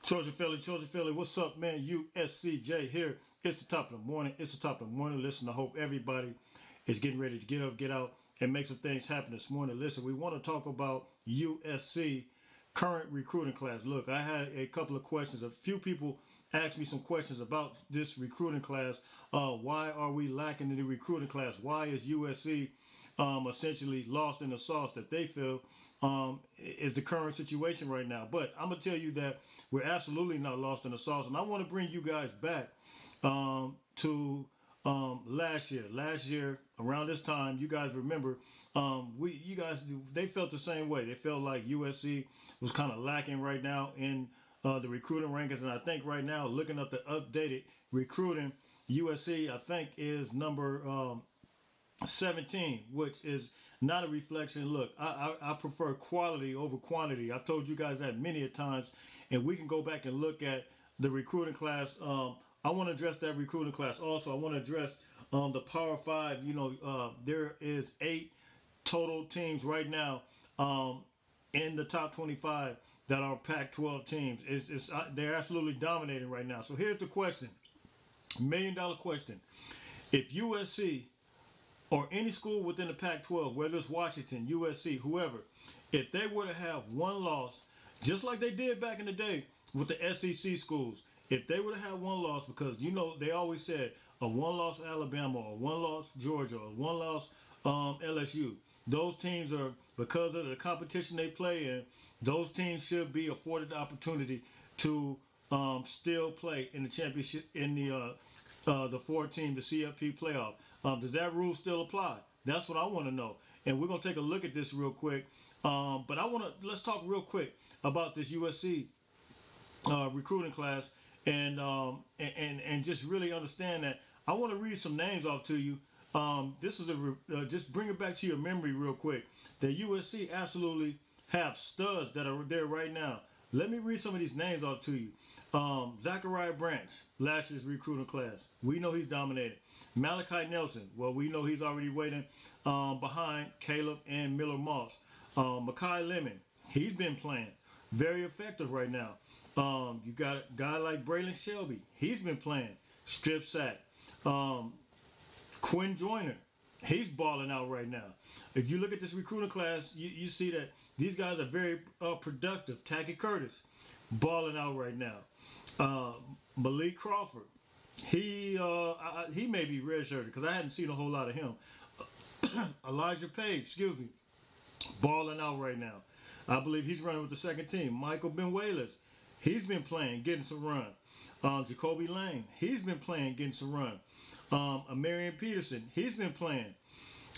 Trojan Philly, what's up, man? USCJ here. It's the top of the morning. It's the top of the morning. Listen, I hope everybody is getting ready to get up, get out, and make some things happen this morning. Listen, we want to talk about USC current recruiting class. Look, I had a couple of questions. A few people asked me some questions about this recruiting class. Why are we lacking in the recruiting class? Why is USC essentially lost in the sauce that they feel is the current situation right now? But I'm gonna tell you that we're absolutely not lost in the sauce, and I want to bring you guys back to last year. Last year around this time, you guys remember, they felt the same way. They felt like USC was kind of lacking right now in the recruiting rankings, and I think right now, looking up the updated recruiting, USC I think is number 17, which is not a reflection. Look, I prefer quality over quantity. I've told you guys that many a times, and we can go back and look at the recruiting class. I want to address that recruiting class. Also, I want to address the Power Five. There is 8 total teams right now in the top 25 that are Pac-12 teams. They're absolutely dominating right now. So here's the question, $1 million question: if USC or any school within the Pac-12, whether it's Washington, USC, whoever, if they were to have one loss, just like they did back in the day with the SEC schools, if they were to have one loss, because they always said a one loss Alabama or one loss Georgia or one loss LSU, those teams are, because of the competition they play in, those teams should be afforded the opportunity to still play in the championship, in the 4-team, the CFP playoff. Does that rule still apply? That's what I want to know. And we're going to take a look at this real quick. But let's talk real quick about this USC recruiting class, and just really understand that. I want to read some names off to you. This is just bring it back to your memory real quick. The USC absolutely have studs that are there right now. Let me read some of these names off to you. Zachariah Branch, last year's recruiting class. We know he's dominated. Malachi Nelson, well, we know he's already waiting behind Caleb and Miller Moss. Makai Lemon, he's been playing. Very effective right now. You got a guy like Braylon Shelby. He's been playing. Strip sack. Quinn Joyner, he's balling out right now. If you look at this recruiting class, you see that these guys are very productive. Tacky Curtis, balling out right now. Malik Crawford, he may be redshirted because I hadn't seen a whole lot of him. Elijah Page, excuse me, balling out right now. I believe he's running with the second team. Michael Benuelas, he's been playing, getting some run. Jacoby Lane, he's been playing, getting some run. Marion Peterson, he's been playing.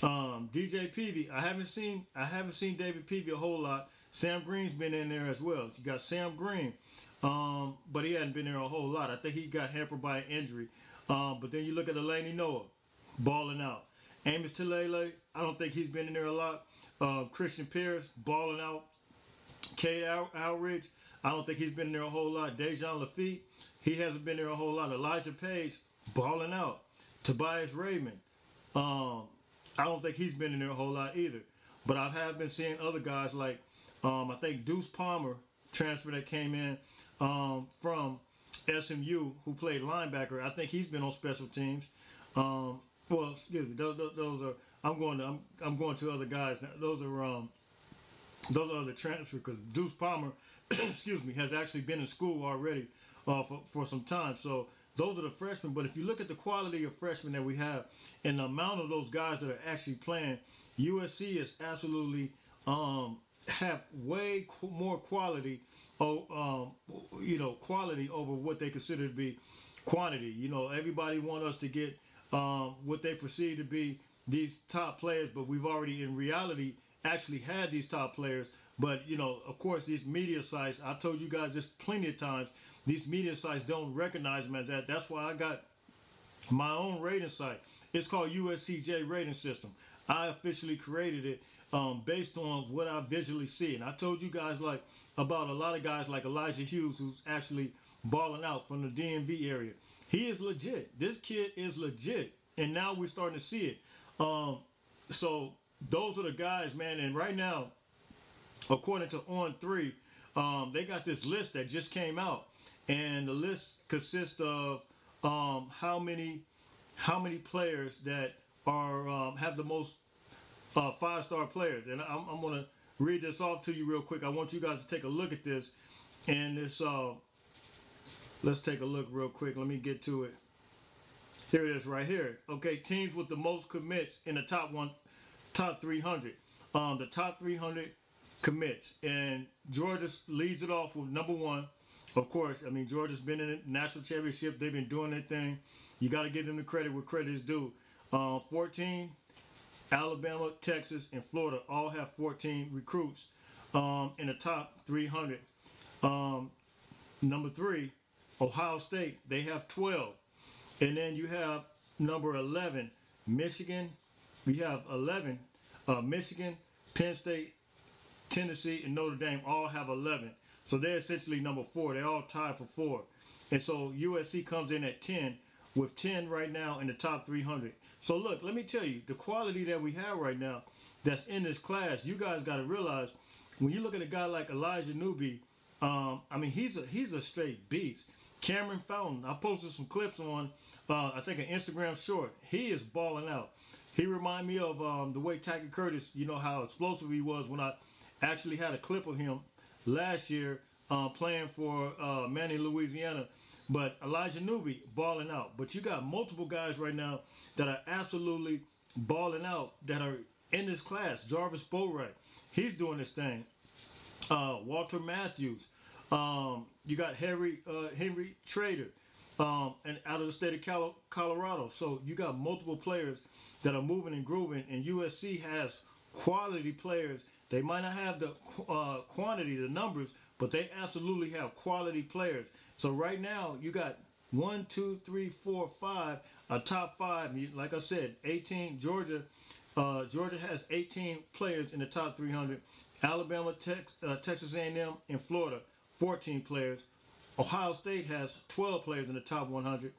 DJ Peavy, I haven't seen David Peavy a whole lot. Sam Green's been in there as well. You got Sam Green, but he hadn't been there a whole lot. I think he got hampered by an injury. But then you look at Delaney Noah, balling out. Amos Talele, I don't think he's been in there a lot. Christian Pierce, balling out. Cade Outridge, I don't think he's been in there a whole lot. Dejan Lafitte, he hasn't been there a whole lot. Elijah Page, balling out. Tobias Raymond, I don't think he's been in there a whole lot either. But I have been seeing other guys like, I think Deuce Palmer, transfer that came in from SMU, who played linebacker. I think he's been on special teams. Well, excuse me, those are, I'm going to other guys. Those are the transfers, because Deuce Palmer, excuse me, has actually been in school already for some time. So those are the freshmen. But if you look at the quality of freshmen that we have and the amount of those guys that are actually playing, USC is absolutely have way more quality, quality over what they consider to be quantity. Everybody want us to get what they perceive to be these top players, but we've already in reality actually had these top players. But of course, these media sites, I told you guys this plenty of times, these media sites don't recognize them as that. That's why I got my own rating site. It's called USCJ Rating System. I officially created it based on what I visually see. And I told you guys about a lot of guys like Elijah Hughes, who's actually balling out from the DMV area. He is legit. This kid is legit. And now we're starting to see it. So those are the guys, man. And right now, according to On3, they got this list that just came out. and the list consists of how many players that are have the most five-star players. And I'm going to read this off to you real quick. I want you guys to take a look at this. And this, let's take a look real quick. Let me get to it. Here it is right here. Okay, teams with the most commits in the top 300. The top 300 commits. And Georgia leads it off with number one. Of course, I mean, Georgia's been in the national championship. They've been doing their thing. You got to give them the credit where credit is due. 14, Alabama, Texas, and Florida all have 14 recruits in the top 300. Number 3, Ohio State, they have 12. And then you have number 11, Michigan. We have 11, Michigan, Penn State, Tennessee, and Notre Dame all have 11. So they're essentially number 4. They're all tied for 4. And so USC comes in at 10 with 10 right now in the top 300. So look, let me tell you, the quality that we have right now that's in this class, you guys got to realize when you look at a guy like Elijah Newby, I mean, he's a straight beast. Cameron Fountain, I posted some clips on, I think an Instagram short. He is balling out. He remind me of the way Tackett Curtis, you know how explosive he was when I actually had a clip of him last year playing for Manning, Louisiana. But Elijah Newby balling out. But you got multiple guys right now that are absolutely balling out that are in this class. Jarvis Boatwright, he's doing this thing. Walter Matthews. You got Henry Trader, and out of the state of Colorado. So you got multiple players that are moving and grooving, and USC has quality players. They might not have the quantity, the numbers, but they absolutely have quality players. So right now you got 1, 2, 3, 4, 5, a top 5. Like I said, 18 Georgia. Georgia has 18 players in the top 300. Alabama, Texas A&M, and Florida, 14 players. Ohio State has 12 players in the top 100.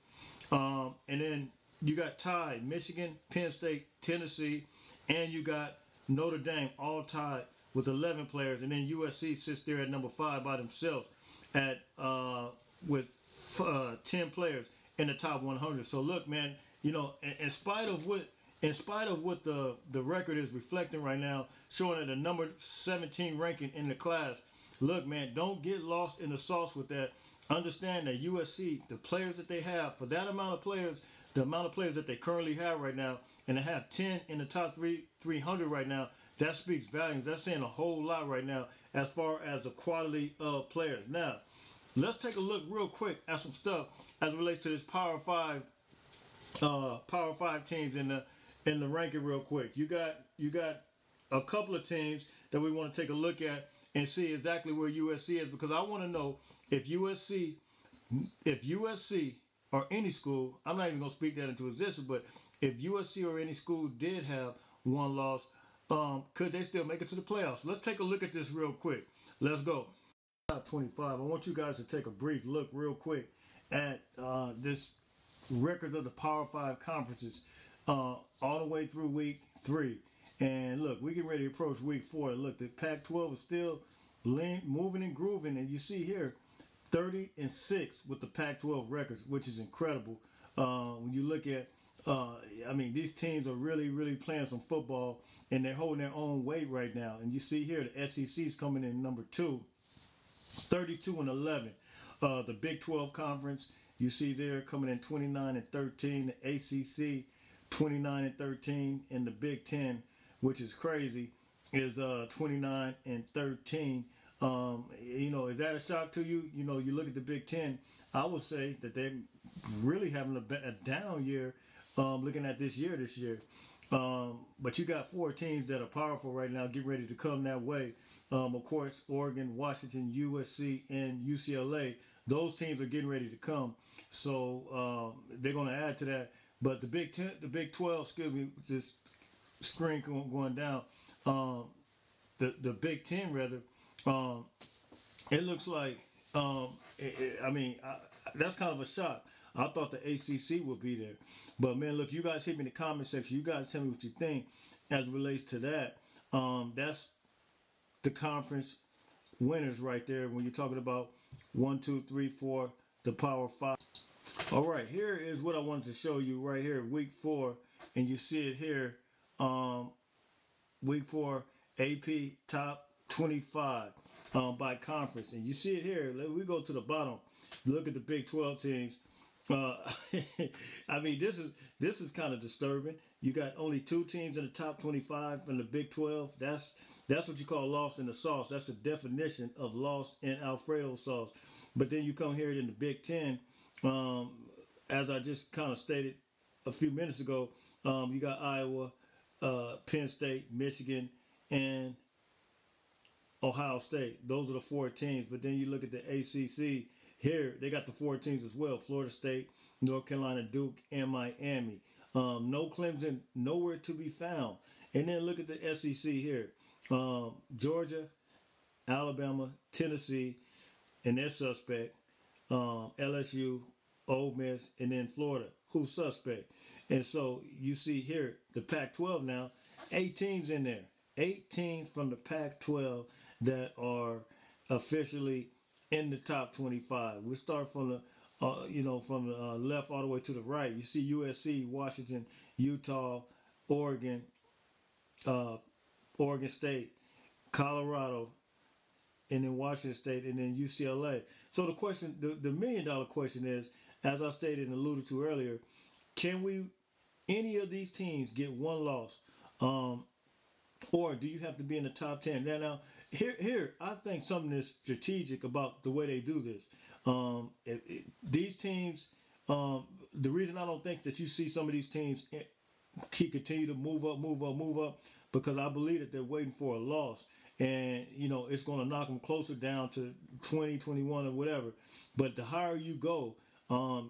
And then you got tied Michigan, Penn State, Tennessee, and you got Notre Dame all tied with 11 players. And then USC sits there at number 5 by themselves at with 10 players in the top 100. So look, man, you know, in spite of what the record is reflecting right now, showing at the number 17 ranking in the class, look, man, don't get lost in the sauce with that. Understand that USC, the players that they have, for that amount of players, the amount of players that they currently have right now, and they have 10 in the top 300 right now, that speaks volumes. That's saying a whole lot right now as far as the quality of players. Now, let's take a look real quick at some stuff as it relates to this Power 5 teams in the ranking real quick. You got a couple of teams that we want to take a look at and see exactly where USC is, because I want to know if USC or any school, I'm not even going to speak that into existence, but if USC or any school did have one loss, could they still make it to the playoffs? Let's take a look at this real quick. Let's go. Top 25. I want you guys to take a brief look real quick at this records of the Power 5 conferences all the way through week 3. And look, we get ready to approach week 4. Look, the Pac-12 is still moving and grooving, and you see here 30-6 with the Pac-12 records, which is incredible. When you look at, I mean, these teams are really playing some football, and they're holding their own weight right now. And you see here the SEC is coming in number 2, 32-11. The Big 12 conference, you see there coming in 29-13. The ACC 29-13, and the Big 10, which is crazy, is 29-13. You know, is that a shock to you? You know, you look at the Big 10, I would say that they're really having a down year looking at this year. But you got 4 teams that are powerful right now, getting ready to come that way. Of course, Oregon, Washington, USC, and UCLA. Those teams are getting ready to come. So they're going to add to that. But the Big 12, excuse me, this screen going down. The Big 10 rather. It looks like. That's kind of a shock. I thought the ACC would be there, but man, look, you guys hit me in the comment section. You guys tell me what you think as it relates to that. That's the conference winners right there. When you're talking about 1, 2, 3, 4, the Power 5. All right, here is what I wanted to show you right here, week 4, and you see it here, week 4 AP top 25 by conference, and you see it here. We go to the bottom, look at the Big 12 teams. Uh, I mean, this is kind of disturbing. You got only 2 teams in the top 25 from the Big 12. That's what you call lost in the sauce. That's the definition of lost in Alfredo sauce. But then you come here in the Big 10, um, as I just kind of stated a few minutes ago. You got Iowa, Penn State, Michigan, and Ohio State. Those are the 4 teams. But then you look at the ACC. Here, they got the 4 teams as well. Florida State, North Carolina, Duke, and Miami. No Clemson, nowhere to be found. And then look at the SEC here. Georgia, Alabama, Tennessee, and their suspect. LSU, Ole Miss, and then Florida, who's suspect. And so you see here, the Pac-12 now, 8 teams in there. 8 teams from the Pac-12 that are officially in the top 25. We start from the, from the left all the way to the right. You see USC, Washington, Utah, Oregon, uh, Oregon State, Colorado, and then Washington State, and then UCLA. So the question, the $1 million question is, as I stated and alluded to earlier, can any of these teams get one loss? Or do you have to be in the top 10? Now here, I think something is strategic about the way they do this. These teams, the reason I don't think that you see some of these teams continue to move up, because I believe that they're waiting for a loss. And, it's going to knock them closer down to 20, 21 or whatever. But the higher you go,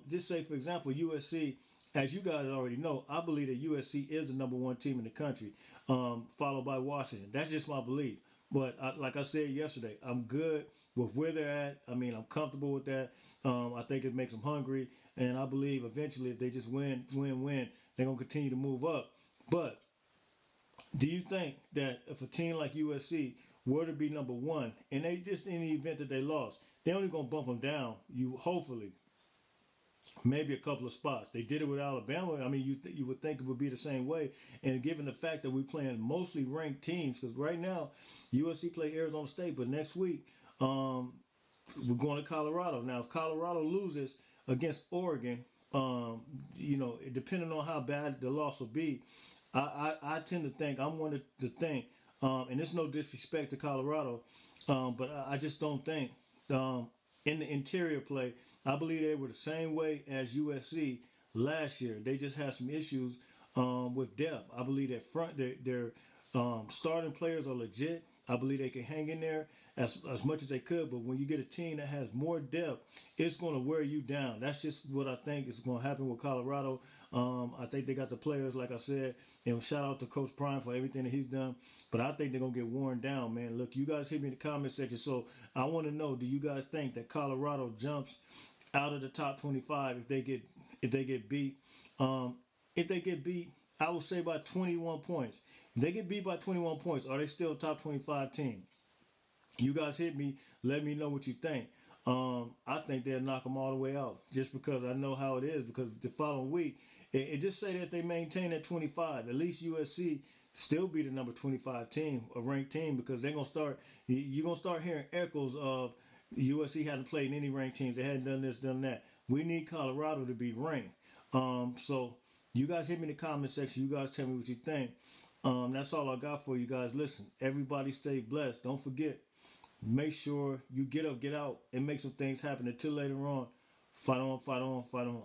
just say, for example, USC, as you guys already know, I believe that USC is the #1 team in the country, followed by Washington. That's just my belief. But like I said yesterday, I'm good with where they're at. I mean, I'm comfortable with that. I think it makes them hungry. And I believe eventually if they just win, they're going to continue to move up. But do you think that if a team like USC were to be #1, and they just in the event that they lost, they're only going to bump them down, hopefully, maybe a couple of spots. They did it with Alabama. I mean, you would think it would be the same way. And given the fact that we're playing mostly ranked teams, because right now USC play Arizona State, but next week we're going to Colorado. Now, if Colorado loses against Oregon, depending on how bad the loss will be, I tend to think, I'm one to think, and it's no disrespect to Colorado, but I just don't think in the interior play, I believe they were the same way as USC last year. They just had some issues with depth. I believe that their starting players are legit. I believe they can hang in there as much as they could. But when you get a team that has more depth, it's going to wear you down. That's just what I think is going to happen with Colorado. I think they got the players, like I said, and shout out to Coach Prime for everything that he's done. But I think they're going to get worn down, man. Look, you guys hit me in the comment section. So I want to know, do you guys think that Colorado jumps out of the top 25 if they get beat? If they get beat, I will say by 21 points. If they get beat by 21 points, are they still a top 25 team? You guys hit me. Let me know what you think. I think they'll knock them all the way out, just because I know how it is. Because the following week, it just say that they maintain at 25. At least USC still be the number 25 team, a ranked team, because they're gonna start. You're gonna start hearing echoes of USC hadn't played any ranked teams. They hadn't done this, done that. We need Colorado to be ranked. So you guys hit me in the comment section. You guys tell me what you think. That's all I got for you guys. Listen, everybody stay blessed. Don't forget, make sure you get up, get out, and make some things happen. Until later on, fight on, fight on, fight on.